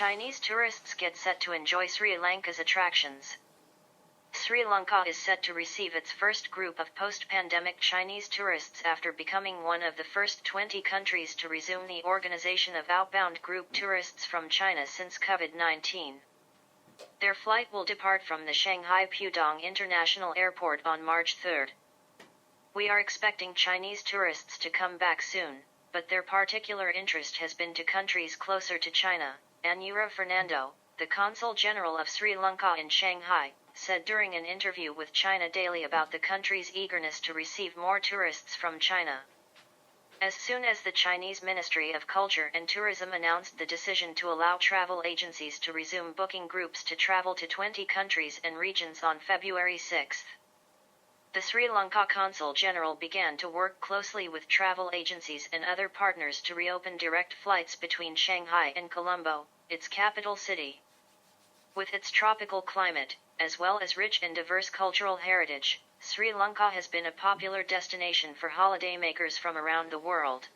Chinese tourists get set to enjoy Sri Lanka's attractions. Sri Lanka is set to receive its first group of post-pandemic Chinese tourists after becoming one of the first 20 countries to resume the organization of outbound group tourists from China since COVID-19. Their flight will depart from the Shanghai Pudong International Airport on March 3. We are expecting Chinese tourists to come back soon, but their particular interest has been to countries closer to China, Anura Fernando, the Consul General of Sri Lanka in Shanghai, said during an interview with China Daily about the country's eagerness to receive more tourists from China. As soon as the Chinese Ministry of Culture and Tourism announced the decision to allow travel agencies to resume booking groups to travel to 20 countries and regions on February 6, the Sri Lanka Consul General began to work closely with travel agencies and other partners to reopen direct flights between Shanghai and Colombo, its capital city. With its tropical climate, as well as rich and diverse cultural heritage, Sri Lanka has been a popular destination for holidaymakers from around the world.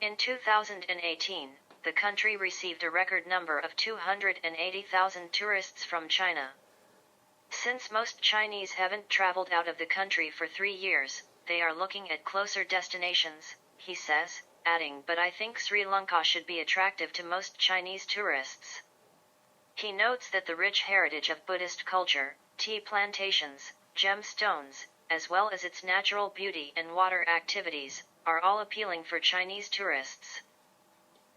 In 2018, the country received a record number of 280,000 tourists from China. Since most Chinese haven't traveled out of the country for 3 years, they are looking at closer destinations, he says, adding, "But I think Sri Lanka should be attractive to most Chinese tourists." He notes that the rich heritage of Buddhist culture, tea plantations, gemstones, as well as its natural beauty and water activities, are all appealing for Chinese tourists.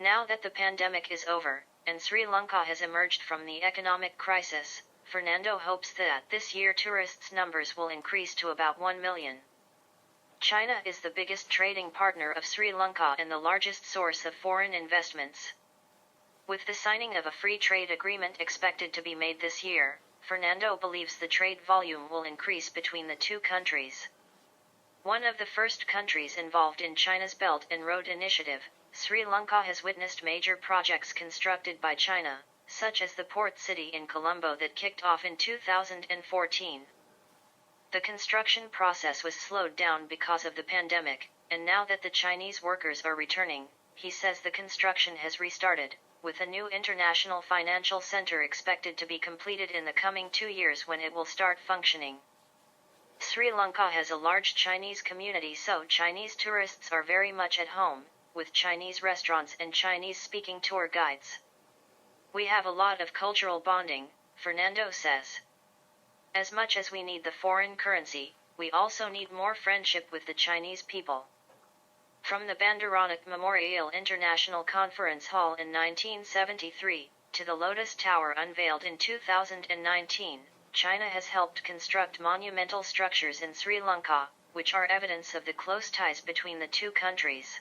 Now that the pandemic is over, and Sri Lanka has emerged from the economic crisis, Fernando hopes that this year tourists' numbers will increase to about 1 million. China is the biggest trading partner of Sri Lanka and the largest source of foreign investments. With the signing of a free trade agreement expected to be made this year, Fernando believes the trade volume will increase between the two countries. One of the first countries involved in China's Belt and Road Initiative, Sri Lanka has witnessed major projects constructed by China, such as the port city in Colombo that kicked off in 2014. The construction process was slowed down because of the pandemic, and now that the Chinese workers are returning, he says the construction has restarted, with a new international financial center expected to be completed in the coming 2 years when it will start functioning. Sri Lanka has a large Chinese community, so Chinese tourists are very much at home, with Chinese restaurants and Chinese-speaking tour guides. "We have a lot of cultural bonding," Fernando says. "As much as we need the foreign currency, we also need more friendship with the Chinese people." From the Bandaranaque Memorial International Conference Hall in 1973, to the Lotus Tower unveiled in 2019, China has helped construct monumental structures in Sri Lanka, which are evidence of the close ties between the two countries.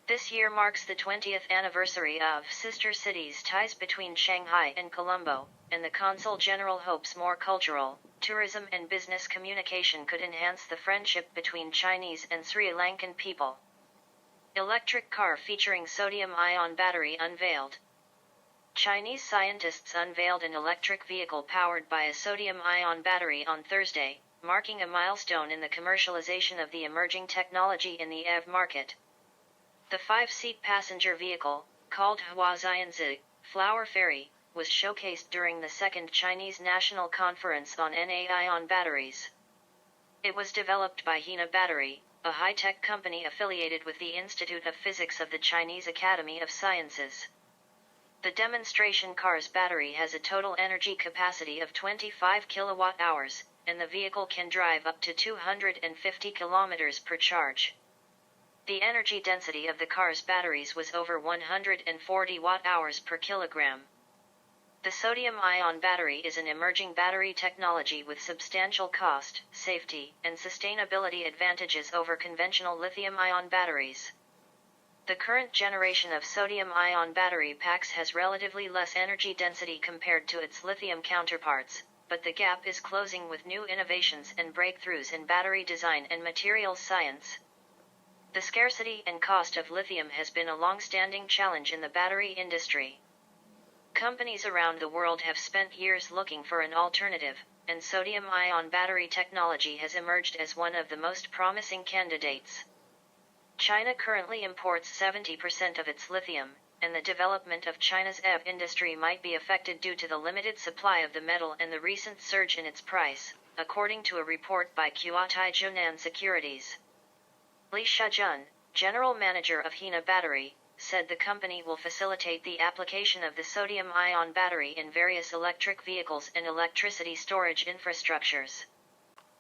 This year marks the 20th anniversary of sister cities' ties between Shanghai and Colombo, and the Consul General hopes more cultural, tourism and business communication could enhance the friendship between Chinese and Sri Lankan people. Electric car featuring sodium-ion battery unveiled. Chinese scientists unveiled an electric vehicle powered by a sodium-ion battery on Thursday, marking a milestone in the commercialization of the emerging technology in the EV market. The 5-seat passenger vehicle, called Huaxianzi, Flower Ferry, was showcased during the second Chinese National Conference on Na-ion batteries. It was developed by Hina Battery, a high-tech company affiliated with the Institute of Physics of the Chinese Academy of Sciences. The demonstration car's battery has a total energy capacity of 25 kilowatt-hours, and the vehicle can drive up to 250 kilometers per charge. The energy density of the car's batteries was over 140 watt-hours per kilogram. The sodium-ion battery is an emerging battery technology with substantial cost, safety, and sustainability advantages over conventional lithium-ion batteries. The current generation of sodium-ion battery packs has relatively less energy density compared to its lithium counterparts, but the gap is closing with new innovations and breakthroughs in battery design and materials science. The scarcity and cost of lithium has been a long-standing challenge in the battery industry. Companies around the world have spent years looking for an alternative, and sodium-ion battery technology has emerged as one of the most promising candidates. China currently imports 70% of its lithium, and the development of China's EV industry might be affected due to the limited supply of the metal and the recent surge in its price, according to a report by Qiatai Junan Securities. Li Shajun, general manager of Hina Battery, said the company will facilitate the application of the sodium-ion battery in various electric vehicles and electricity storage infrastructures.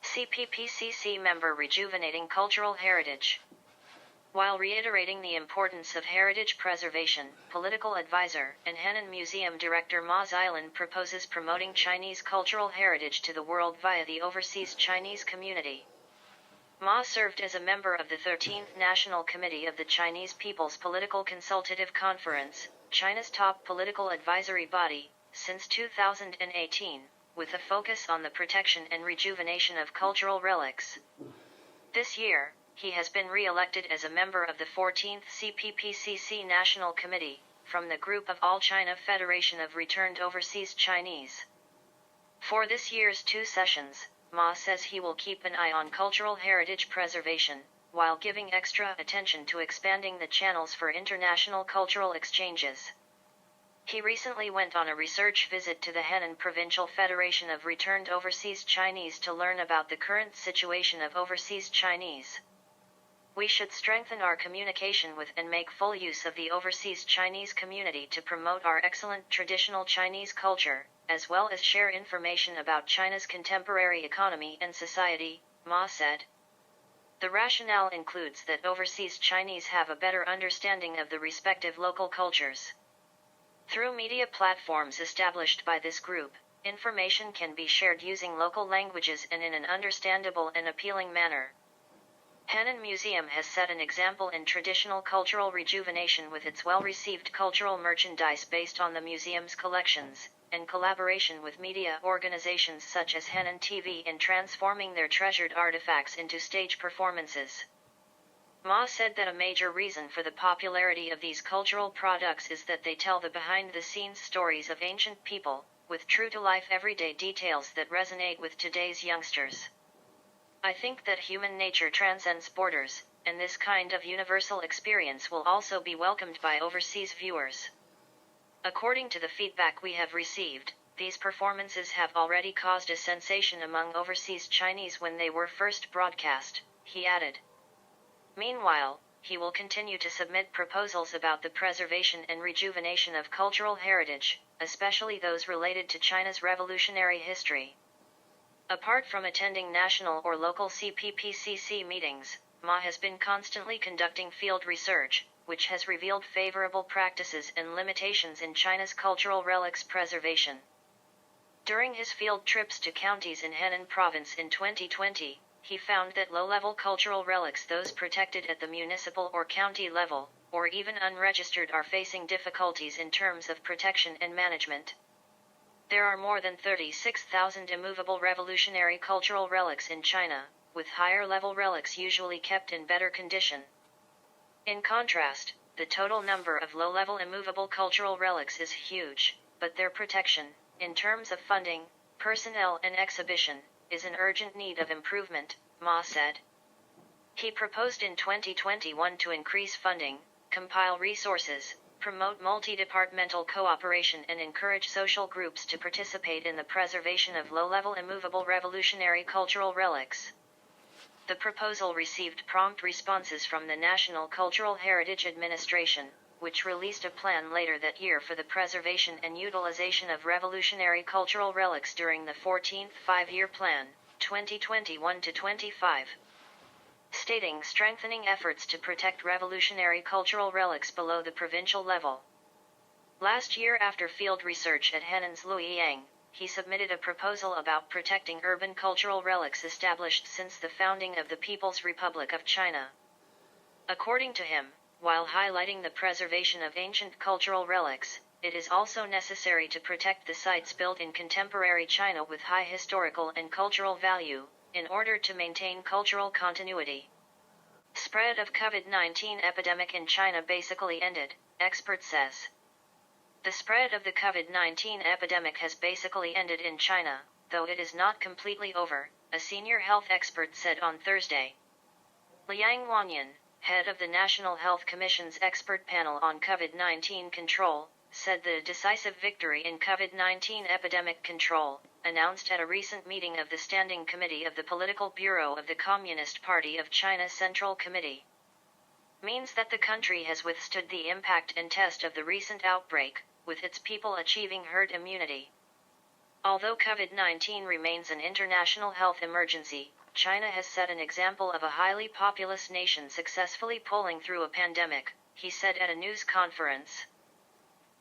CPPCC member rejuvenating cultural heritage. While reiterating the importance of heritage preservation, political advisor and Henan Museum director Ma Xiaolin proposes promoting Chinese cultural heritage to the world via the overseas Chinese community. Ma served as a member of the 13th National Committee of the Chinese People's Political Consultative Conference, China's top political advisory body, since 2018, with a focus on the protection and rejuvenation of cultural relics. This year, he has been re-elected as a member of the 14th CPPCC National Committee, from the group of All China Federation of Returned Overseas Chinese. For this year's 2 sessions, Ma says he will keep an eye on cultural heritage preservation, while giving extra attention to expanding the channels for international cultural exchanges. He recently went on a research visit to the Henan Provincial Federation of Returned Overseas Chinese to learn about the current situation of overseas Chinese. We should strengthen our communication with and make full use of the overseas Chinese community to promote our excellent traditional Chinese culture, as well as share information about China's contemporary economy and society, Ma said. The rationale includes that overseas Chinese have a better understanding of the respective local cultures. Through media platforms established by this group, information can be shared using local languages and in an understandable and appealing manner. Henan Museum has set an example in traditional cultural rejuvenation with its well-received cultural merchandise based on the museum's collections, and collaboration with media organizations such as Henan TV in transforming their treasured artifacts into stage performances. Ma said that a major reason for the popularity of these cultural products is that they tell the behind-the-scenes stories of ancient people, with true-to-life everyday details that resonate with today's youngsters. I think that human nature transcends borders, and this kind of universal experience will also be welcomed by overseas viewers. According to the feedback we have received, these performances have already caused a sensation among overseas Chinese when they were first broadcast, he added. Meanwhile, he will continue to submit proposals about the preservation and rejuvenation of cultural heritage, especially those related to China's revolutionary history. Apart from attending national or local CPPCC meetings, Ma has been constantly conducting field research, which has revealed favorable practices and limitations in China's cultural relics preservation. During his field trips to counties in Henan province in 2020, he found that low-level cultural relics, those protected at the municipal or county level, or even unregistered, are facing difficulties in terms of protection and management. There are more than 36,000 immovable revolutionary cultural relics in China, with higher-level relics usually kept in better condition. In contrast, the total number of low-level immovable cultural relics is huge, but their protection, in terms of funding, personnel and exhibition, is in urgent need of improvement, Ma said. He proposed in 2021 to increase funding, compile resources, promote multi-departmental cooperation and encourage social groups to participate in the preservation of low-level immovable revolutionary cultural relics. The proposal received prompt responses from the National Cultural Heritage Administration, which released a plan later that year for the preservation and utilization of revolutionary cultural relics during the 14th Five-Year Plan, 2021-25. Stating strengthening efforts to protect revolutionary cultural relics below the provincial level. Last year, after field research at Henan's Luoyang, he submitted a proposal about protecting urban cultural relics established since the founding of the People's Republic of China. According to him, while highlighting the preservation of ancient cultural relics, it is also necessary to protect the sites built in contemporary China with high historical and cultural value, in order to maintain cultural continuity. Spread of COVID-19 epidemic in China basically ended, expert says. The spread of the COVID-19 epidemic has basically ended in China, though it is not completely over, a senior health expert said on Thursday. Liang Wanyan, head of the National Health Commission's expert panel on COVID-19 control, said the decisive victory in COVID-19 epidemic control, announced at a recent meeting of the Standing Committee of the Political Bureau of the Communist Party of China Central Committee, means that the country has withstood the impact and test of the recent outbreak, with its people achieving herd immunity. Although COVID-19 remains an international health emergency, China has set an example of a highly populous nation successfully pulling through a pandemic, he said at a news conference.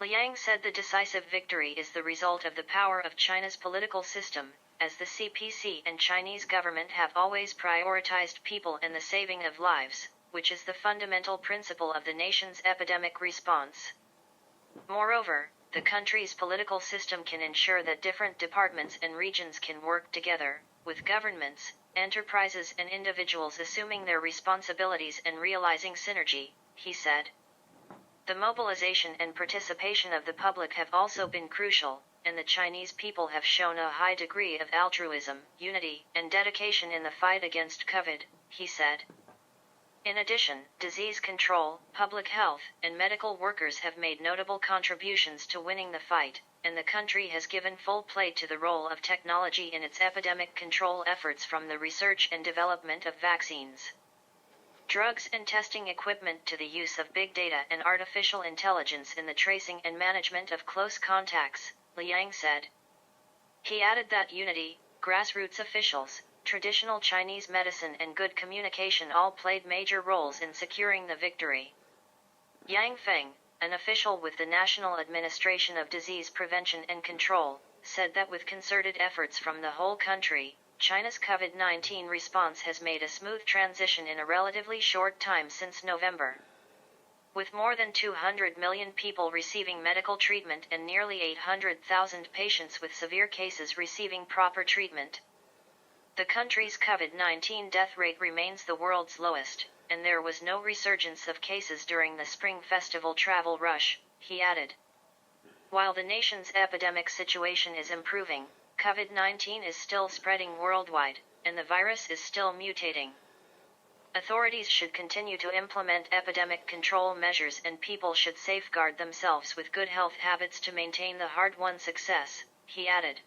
Liang said the decisive victory is the result of the power of China's political system, as the CPC and Chinese government have always prioritized people and the saving of lives, which is the fundamental principle of the nation's epidemic response. Moreover, the country's political system can ensure that different departments and regions can work together, with governments, enterprises and individuals assuming their responsibilities and realizing synergy, he said. The mobilization and participation of the public have also been crucial, and the Chinese people have shown a high degree of altruism, unity, and dedication in the fight against COVID, he said. In addition, disease control, public health, and medical workers have made notable contributions to winning the fight, and the country has given full play to the role of technology in its epidemic control efforts, from the research and development of vaccines, drugs and testing equipment to the use of big data and artificial intelligence in the tracing and management of close contacts, Liang said. He added that unity, grassroots officials, traditional Chinese medicine and good communication all played major roles in securing the victory. Yang Feng, an official with the National Administration of Disease Prevention and Control, said that with concerted efforts from the whole country, China's COVID-19 response has made a smooth transition in a relatively short time since November. With more than 200 million people receiving medical treatment and nearly 800,000 patients with severe cases receiving proper treatment, the country's COVID-19 death rate remains the world's lowest, and there was no resurgence of cases during the Spring Festival travel rush, he added. While the nation's epidemic situation is improving, COVID-19 is still spreading worldwide, and the virus is still mutating. Authorities should continue to implement epidemic control measures, and people should safeguard themselves with good health habits to maintain the hard-won success, he added.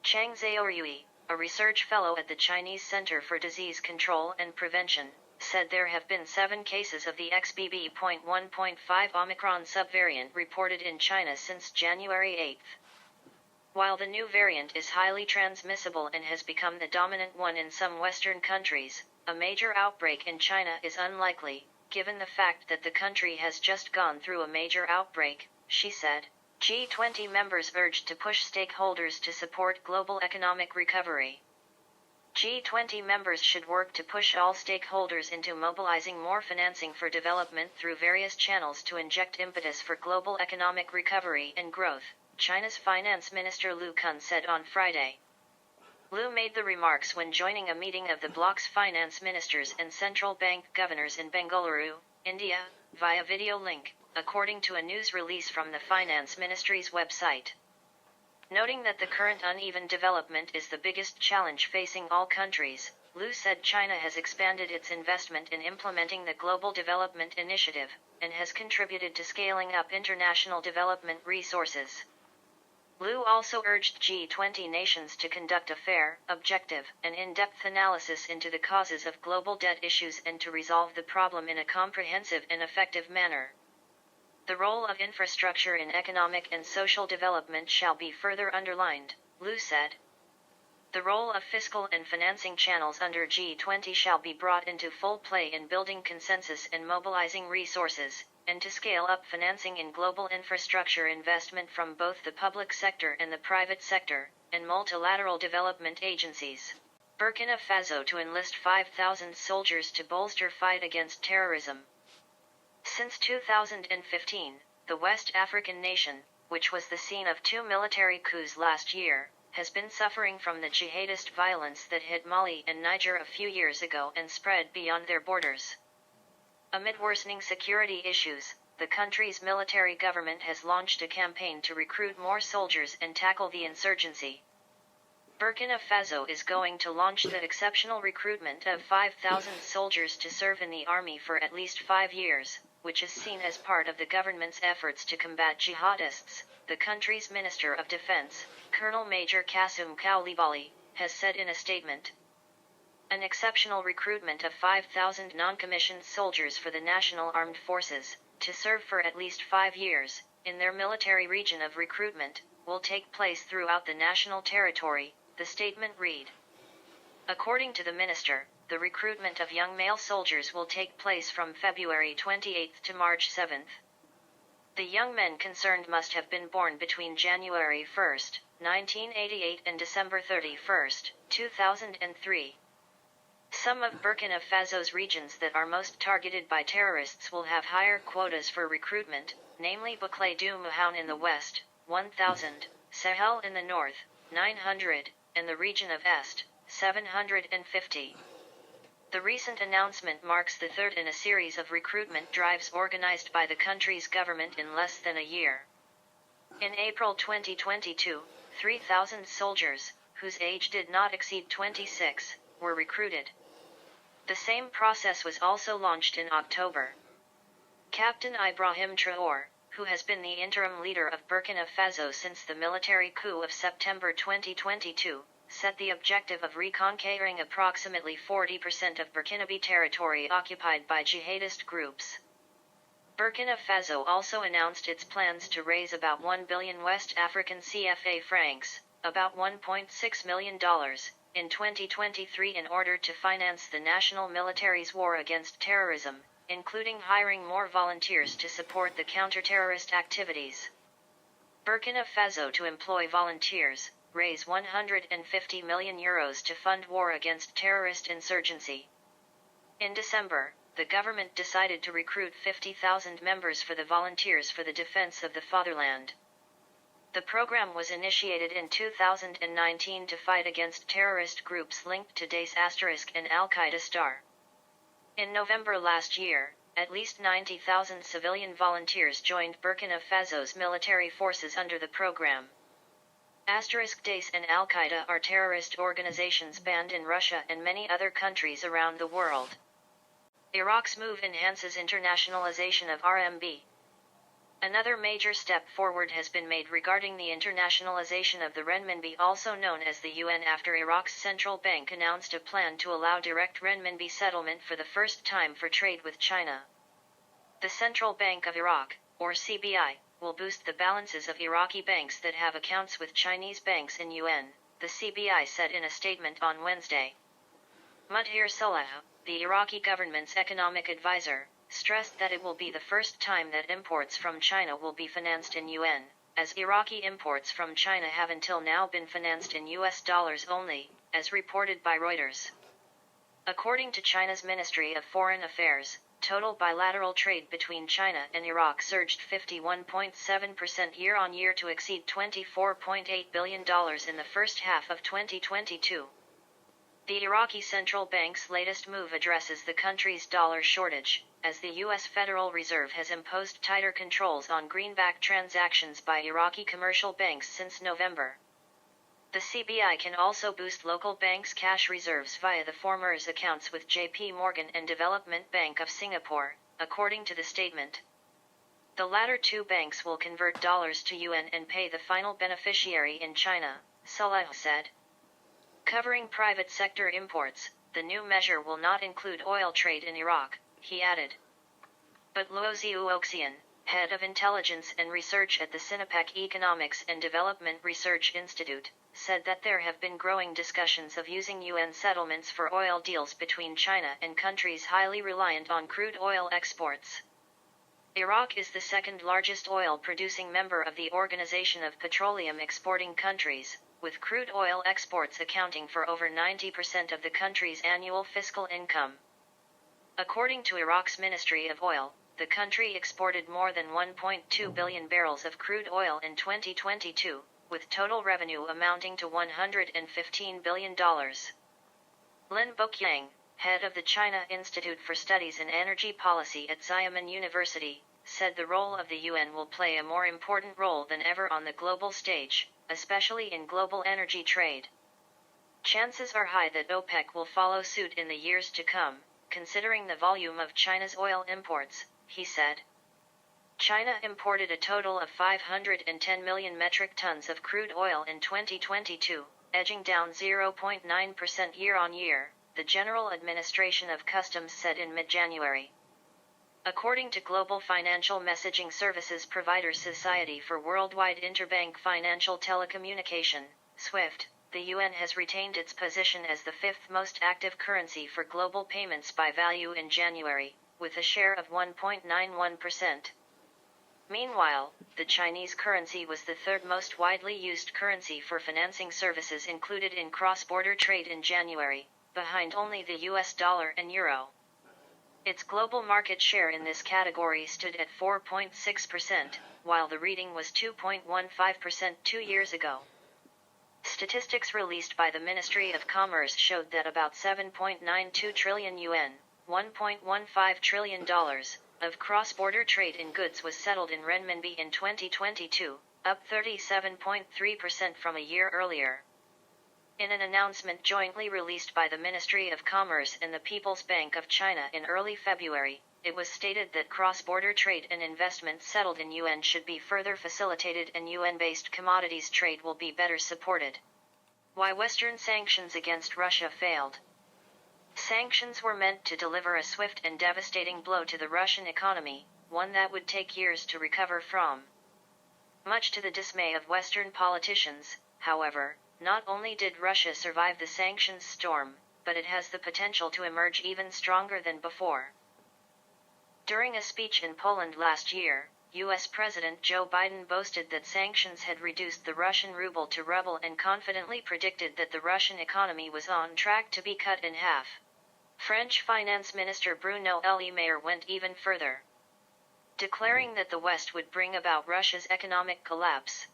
Chang Xiaoyue, a research fellow at the Chinese Center for Disease Control and Prevention, said there have been 7 cases of the XBB.1.5 Omicron subvariant reported in China since January 8. While the new variant is highly transmissible and has become the dominant one in some Western countries, a major outbreak in China is unlikely, given the fact that the country has just gone through a major outbreak, she said. G20 members urged to push stakeholders to support global economic recovery. G20 members should work to push all stakeholders into mobilizing more financing for development through various channels to inject impetus for global economic recovery and growth, China's Finance Minister Liu Kun said on Friday. Liu made the remarks when joining a meeting of the bloc's finance ministers and central bank governors in Bengaluru, India, via video link, according to a news release from the Finance Ministry's website. Noting that the current uneven development is the biggest challenge facing all countries, Liu said China has expanded its investment in implementing the Global Development Initiative, and has contributed to scaling up international development resources. Liu also urged G20 nations to conduct a fair, objective, and in-depth analysis into the causes of global debt issues and to resolve the problem in a comprehensive and effective manner. The role of infrastructure in economic and social development shall be further underlined, Liu said. The role of fiscal and financing channels under G20 shall be brought into full play in building consensus and mobilizing resources, and to scale up financing in global infrastructure investment from both the public sector and the private sector, and multilateral development agencies. Burkina Faso to enlist 5,000 soldiers to bolster fight against terrorism. Since 2015, the West African nation, which was the scene of 2 military coups last year, has been suffering from the jihadist violence that hit Mali and Niger a few years ago and spread beyond their borders. Amid worsening security issues, the country's military government has launched a campaign to recruit more soldiers and tackle the insurgency. Burkina Faso is going to launch the exceptional recruitment of 5,000 soldiers to serve in the army for at least 5 years, which is seen as part of the government's efforts to combat jihadists, the country's Minister of Defense, Colonel Major Kassoum Koulibaly, has said in a statement. An exceptional recruitment of 5,000 non-commissioned soldiers for the National Armed Forces, to serve for at least 5 years, in their military region of recruitment, will take place throughout the national territory, the statement read. According to the minister, the recruitment of young male soldiers will take place from February 28 to March 7. The young men concerned must have been born between January 1, 1988 and December 31, 2003. Some of Burkina Faso's regions that are most targeted by terrorists will have higher quotas for recruitment, namely Bouclé du Mahon in the west, 1,000, Sahel in the north, 900, and the region of Est, 750. The recent announcement marks the third in a series of recruitment drives organized by the country's government in less than a year. In April 2022, 3,000 soldiers, whose age did not exceed 26, were recruited. The same process was also launched in October. Captain Ibrahim Traoré, who has been the interim leader of Burkina Faso since the military coup of September 2022, set the objective of reconquering approximately 40% of Burkinabe territory occupied by jihadist groups. Burkina Faso also announced its plans to raise about 1 billion West African CFA francs, about $1.6 million, in 2023 in order to finance the national military's war against terrorism, including hiring more volunteers to support the counter-terrorist activities. Burkina Faso to employ volunteers, raise 150 million euros to fund war against terrorist insurgency. In December, the government decided to recruit 50,000 members for the Volunteers for the Defense of the Fatherland. The program was initiated in 2019 to fight against terrorist groups linked to Daesh and Al-Qaeda Star. In November last year, at least 90,000 civilian volunteers joined Burkina Faso's military forces under the program. Daesh and Al-Qaeda are terrorist organizations banned in Russia and many other countries around the world. Iraq's move enhances internationalization of RMB. Another major step forward has been made regarding the internationalization of the renminbi, also known as the yuan, after Iraq's central bank announced a plan to allow direct renminbi settlement for the first time for trade with China. The Central Bank of Iraq, or CBI, will boost the balances of Iraqi banks that have accounts with Chinese banks in yuan, the CBI said in a statement on Wednesday. Mudhir Salah, the Iraqi government's economic advisor, stressed that it will be the first time that imports from China will be financed in yuan, as Iraqi imports from China have until now been financed in US dollars only, as reported by Reuters. According to China's Ministry of Foreign Affairs, total bilateral trade between China and Iraq surged 51.7% year-on-year to exceed $24.8 billion in the first half of 2022. The Iraqi central bank's latest move addresses the country's dollar shortage, as the U.S. Federal Reserve has imposed tighter controls on greenback transactions by Iraqi commercial banks since November. The CBI can also boost local banks' cash reserves via the former's accounts with J.P. Morgan and Development Bank of Singapore, according to the statement. The latter two banks will convert dollars to yuan and pay the final beneficiary in China, Salah said. Covering private sector imports, the new measure will not include oil trade in Iraq, he added. But Luo Xiuoxian, head of intelligence and research at the Sinopec Economics and Development Research Institute, said that there have been growing discussions of using yuan settlements for oil deals between China and countries highly reliant on crude oil exports. Iraq is the second largest oil-producing member of the Organization of Petroleum Exporting Countries, with crude oil exports accounting for over 90% of the country's annual fiscal income. According to Iraq's Ministry of Oil, the country exported more than 1.2 billion barrels of crude oil in 2022, with total revenue amounting to $115 billion. Lin Boqiang, head of the China Institute for Studies in Energy Policy at Xiamen University, said the role of the UN will play a more important role than ever on the global stage, especially in global energy trade. Chances are high that OPEC will follow suit in the years to come, considering the volume of China's oil imports, he said. China imported a total of 510 million metric tons of crude oil in 2022, edging down 0.9% year-on-year, the General Administration of Customs said in mid-January. According to global financial messaging services provider Society for Worldwide Interbank Financial Telecommunication, SWIFT, the yuan has retained its position as the fifth most active currency for global payments by value in January, with a share of 1.91%. Meanwhile, the Chinese currency was the third most widely used currency for financing services included in cross-border trade in January, behind only the US dollar and euro. Its global market share in this category stood at 4.6%, while the reading was 2.15% 2 years ago. Statistics released by the Ministry of Commerce showed that about 7.92 trillion yuan, $1.15 trillion, of cross-border trade in goods was settled in renminbi in 2022, up 37.3% from a year earlier. In an announcement jointly released by the Ministry of Commerce and the People's Bank of China in early February, it was stated that cross-border trade and investment settled in yuan should be further facilitated and yuan-based commodities trade will be better supported. Why Western sanctions against Russia failed. Sanctions were meant to deliver a swift and devastating blow to the Russian economy, one that would take years to recover from. Much to the dismay of Western politicians, however, not only did Russia survive the sanctions storm, but it has the potential to emerge even stronger than before. During a speech in Poland last year, U.S. President Joe Biden boasted that sanctions had reduced the Russian ruble to ruble and confidently predicted that the Russian economy was on track to be cut in half. French Finance Minister Bruno Le Maire went even further, declaring that the West would bring about Russia's economic collapse.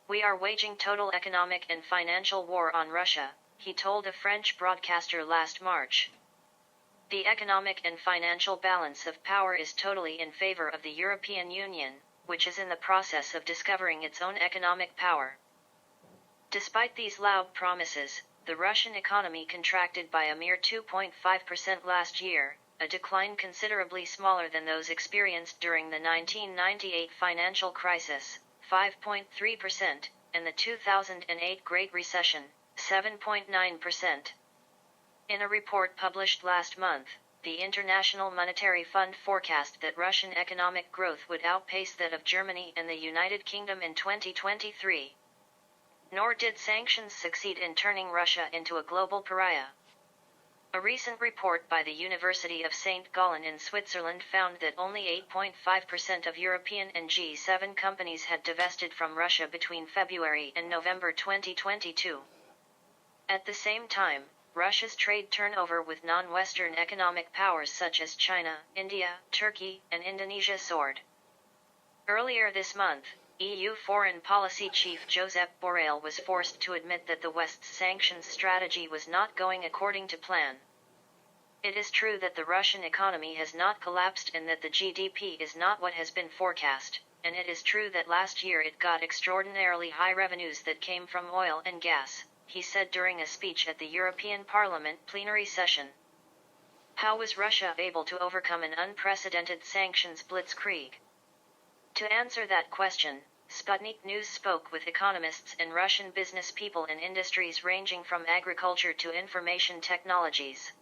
"We are waging total economic and financial war on Russia," he told a French broadcaster last March. "The economic and financial balance of power is totally in favor of the European Union, which is in the process of discovering its own economic power." Despite these loud promises, the Russian economy contracted by a mere 2.5% last year, a decline considerably smaller than those experienced during the 1998 financial crisis, 5.3%, and the 2008 Great Recession, 7.9%. In a report published last month, the International Monetary Fund forecast that Russian economic growth would outpace that of Germany and the United Kingdom in 2023. Nor did sanctions succeed in turning Russia into a global pariah. A recent report by the University of St. Gallen in Switzerland found that only 8.5% of European and G7 companies had divested from Russia between February and November 2022. At the same time, Russia's trade turnover with non-Western economic powers such as China, India, Turkey, and Indonesia soared. Earlier this month, EU Foreign Policy Chief Josep Borrell was forced to admit that the West's sanctions strategy was not going according to plan. "It is true that the Russian economy has not collapsed and that the GDP is not what has been forecast, and it is true that last year it got extraordinarily high revenues that came from oil and gas," he said during a speech at the European Parliament plenary session. How was Russia able to overcome an unprecedented sanctions blitzkrieg? To answer that question, Sputnik News spoke with economists and Russian business people in industries ranging from agriculture to information technologies.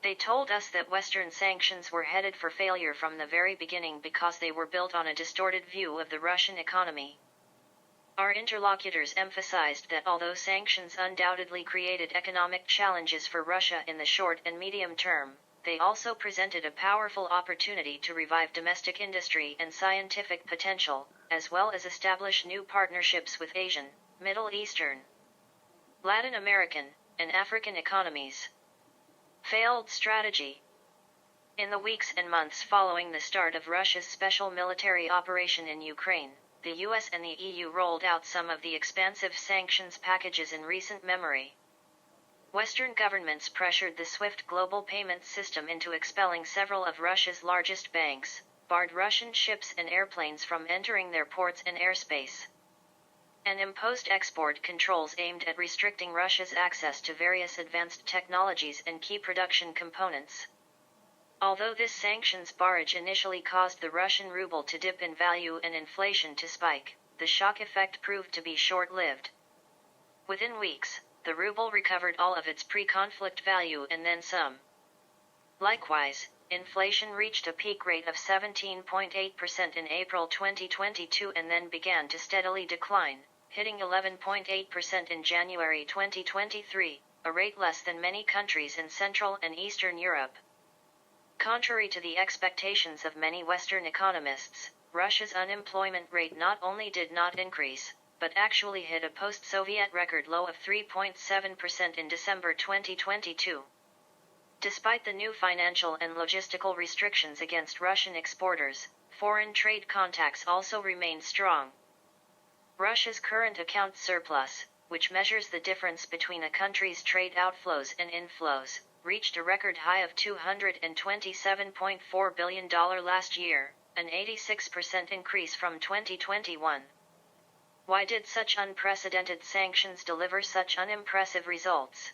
They told us that Western sanctions were headed for failure from the very beginning because they were built on a distorted view of the Russian economy. Our interlocutors emphasized that although sanctions undoubtedly created economic challenges for Russia in the short and medium term, they also presented a powerful opportunity to revive domestic industry and scientific potential, as well as establish new partnerships with Asian, Middle Eastern, Latin American, and African economies. Failed strategy. In the weeks and months following the start of Russia's special military operation in Ukraine, the US and the EU rolled out some of the expansive sanctions packages in recent memory. Western governments pressured the SWIFT global payment system into expelling several of Russia's largest banks, barred Russian ships and airplanes from entering their ports and airspace. and imposed export controls aimed at restricting Russia's access to various advanced technologies and key production components. Although this sanctions barrage initially caused the Russian ruble to dip in value and inflation to spike, the shock effect proved to be short-lived. Within weeks, the ruble recovered all of its pre-conflict value and then some. Likewise, inflation reached a peak rate of 17.8% in April 2022 and then began to steadily decline, hitting 11.8% in January 2023, a rate less than many countries in Central and Eastern Europe. Contrary to the expectations of many Western economists, Russia's unemployment rate not only did not increase, but actually hit a post-Soviet record low of 3.7% in December 2022. Despite the new financial and logistical restrictions against Russian exporters, foreign trade contacts also remain strong. Russia's current account surplus, which measures the difference between a country's trade outflows and inflows, reached a record high of $227.4 billion last year, an 86% increase from 2021. Why did such unprecedented sanctions deliver such unimpressive results?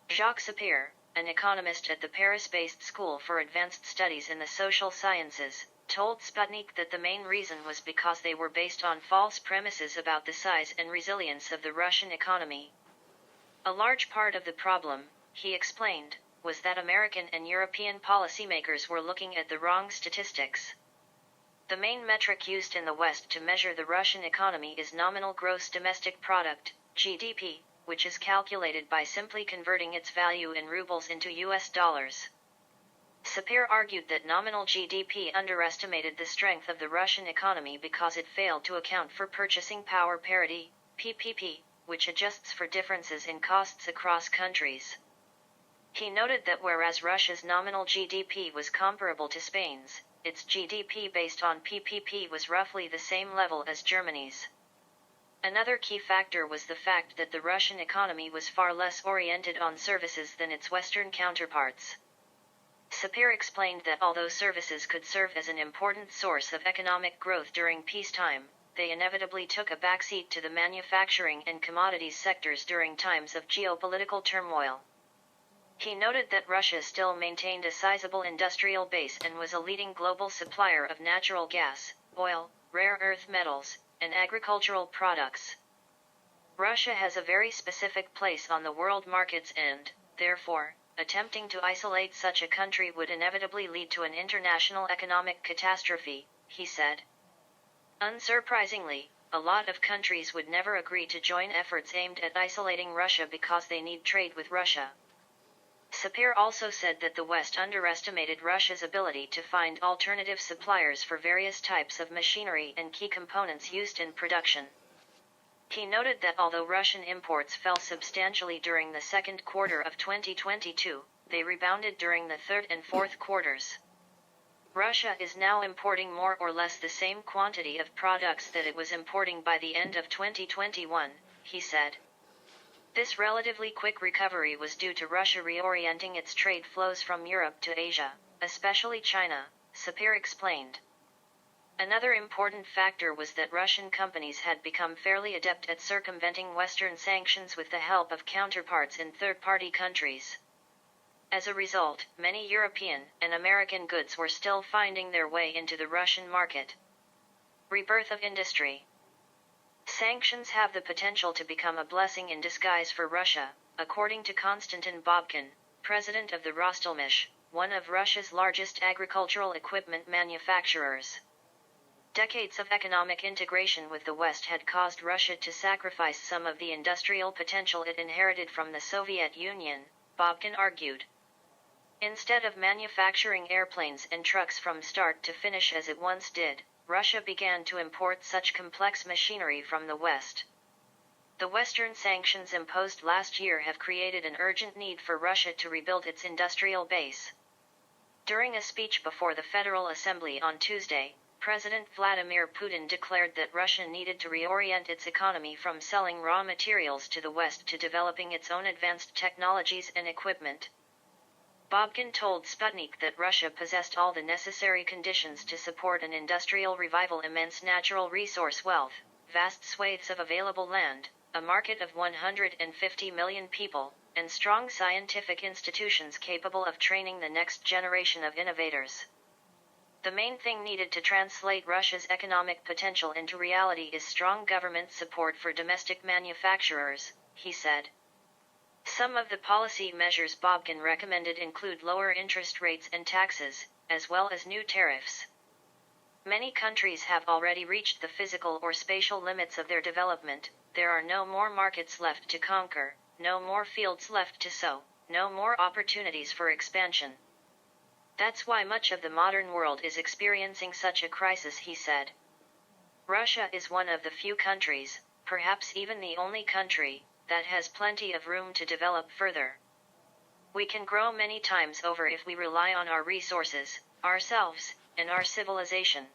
Jacques Sapir, an economist at the Paris-based School for Advanced Studies in the Social Sciences, told Sputnik that the main reason was because they were based on false premises about the size and resilience of the Russian economy. A large part of the problem, he explained, was that American and European policymakers were looking at the wrong statistics. The main metric used in the West to measure the Russian economy is nominal gross domestic product, GDP, which is calculated by simply converting its value in rubles into US dollars. Sapir argued that nominal GDP underestimated the strength of the Russian economy because it failed to account for purchasing power parity, PPP, which adjusts for differences in costs across countries. He noted that whereas Russia's nominal GDP was comparable to Spain's, its GDP based on PPP was roughly the same level as Germany's. Another key factor was the fact that the Russian economy was far less oriented on services than its Western counterparts. Sapir explained that although services could serve as an important source of economic growth during peacetime, they inevitably took a backseat to the manufacturing and commodities sectors during times of geopolitical turmoil. He noted that Russia still maintained a sizable industrial base and was a leading global supplier of natural gas, oil, rare earth metals, and agricultural products. Russia has a very specific place on the world markets and, therefore, attempting to isolate such a country would inevitably lead to an international economic catastrophe, he said. Unsurprisingly, a lot of countries would never agree to join efforts aimed at isolating Russia because they need trade with Russia. Sapir also said that the West underestimated Russia's ability to find alternative suppliers for various types of machinery and key components used in production. He noted that although Russian imports fell substantially during the second quarter of 2022, they rebounded during the third and fourth quarters. Russia is now importing more or less the same quantity of products that it was importing by the end of 2021, he said. This relatively quick recovery was due to Russia reorienting its trade flows from Europe to Asia, especially China, Sapir explained. Another important factor was that Russian companies had become fairly adept at circumventing Western sanctions with the help of counterparts in third-party countries. As a result, many European and American goods were still finding their way into the Russian market. Rebirth of industry. Sanctions have the potential to become a blessing in disguise for Russia, according to Konstantin Babkin, president of the Rostelmish, one of Russia's largest agricultural equipment manufacturers. Decades of economic integration with the West had caused Russia to sacrifice some of the industrial potential it inherited from the Soviet Union, Babkin argued. Instead of manufacturing airplanes and trucks from start to finish as it once did, Russia began to import such complex machinery from the West. The Western sanctions imposed last year have created an urgent need for Russia to rebuild its industrial base. During a speech before the Federal Assembly on Tuesday, President Vladimir Putin declared that Russia needed to reorient its economy from selling raw materials to the West to developing its own advanced technologies and equipment. Babkin told Sputnik that Russia possessed all the necessary conditions to support an industrial revival, immense natural resource wealth, vast swathes of available land, a market of 150 million people, and strong scientific institutions capable of training the next generation of innovators. The main thing needed to translate Russia's economic potential into reality is strong government support for domestic manufacturers, he said. Some of the policy measures Bobkin recommended include lower interest rates and taxes, as well as new tariffs. Many countries have already reached the physical or spatial limits of their development. There are no more markets left to conquer, no more fields left to sow, no more opportunities for expansion. That's why much of the modern world is experiencing such a crisis, he said. Russia is one of the few countries, perhaps even the only country, that has plenty of room to develop further. We can grow many times over if we rely on our resources, ourselves, and our civilization.